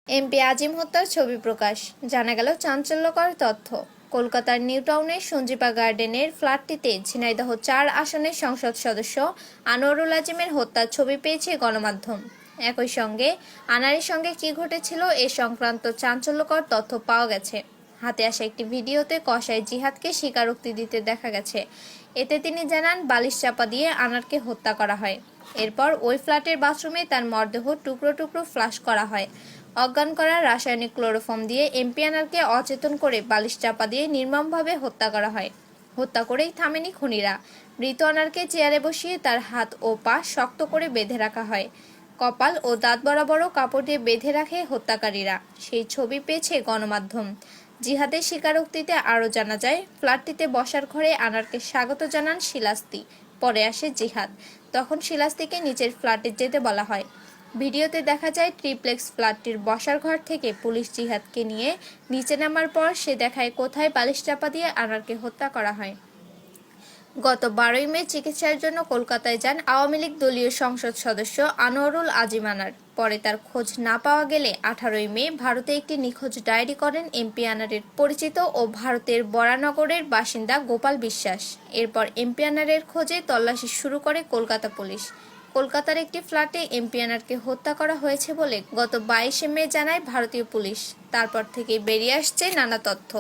MP আজিম হত্যার ছবি প্রকাশ, জানা গেল চাঞ্চল্যকর তথ্য। কলকাতার নিউ টাউনের সঞ্জীবা গার্ডেনের ফ্ল্যাটটিতে ঝিনাইদহ ৪ আসনের সংসদ সদস্য আনোয়ারুল আজিমের হত্যার ছবি পেয়েছে গণমাধ্যম। একই সঙ্গে আনারের সঙ্গে কী ঘটেছিল এ সংক্রান্ত চাঞ্চল্যকর তথ্য পাওয়া গেছে। হাতে আসা একটি ভিডিওতে কসাই জিহাদকে স্বীকারোক্তি দিতে দেখা গেছে। এতে তিনি জানান, বালিশ চাপা দিয়ে আনারকে হত্যা করা হয়। এরপর ওই ফ্ল্যাটের বাথরুমে তার মরদেহ টুকরো টুকরো ফ্লাশ করা হয়। অজ্ঞান করা রাসায়নিক ক্লোরোফর্ম দিয়ে এমপি আনারকে অচেতন করে বালিশ চাপা দিয়ে নির্মমভাবে হত্যা করা হয়। হত্যা করেই থামেনি খুনিরা। মৃত আনারকে চেয়ারে বসিয়ে তার হাত ও পা শক্ত করে বেঁধে রাখা হয়। কপাল ও দাঁত বরাবরও কাপড় দিয়ে বেঁধে রাখে হত্যাকারীরা। সেই ছবি পেয়েছে গণমাধ্যম। জিহাদের স্বীকারোক্তিতে আরও জানা যায়, ফ্ল্যাটটিতে বসার ঘরে আনারকে স্বাগত জানান শিলাস্তি। পরে আসে জিহাদ। তখন শিলাস্তিকে নিচের ফ্ল্যাটে যেতে বলা হয়। ভিডিওতে দেখা যায়, ট্রিপ্লেক্স ফ্ল্যাটটির বসার ঘর থেকে পুলিশ জিহাদকে নিয়ে নিচে নামার পর সে দেখায় কোথায় বালিশ চাপা দিয়ে আনারকে হত্যা করা হয়। গত 12ই মে চিকিৎসার জন্য কলকাতায় যান আওয়ামী লীগ দলীয় সংসদ সদস্য আনোয়ারুল আজিম আনার। পরে তার খোঁজ না পাওয়া গেলে 18ই মে ভারতে একটি নিখোঁজ ডায়েরি করেন এমপি আনারের পরিচিত ও ভারতের বরানগরের বাসিন্দা গোপাল বিশ্বাস। এরপর এমপি আনারের খোঁজে তল্লাশি শুরু করে কলকাতা পুলিশ। কলকাতার একটি ফ্ল্যাটে এমপি আনারকে হত্যা করা হয়েছে বলে গত 22শে মে জানায় ভারতীয় পুলিশ। তারপর থেকেই বেরিয়ে আসছে নানা তথ্য।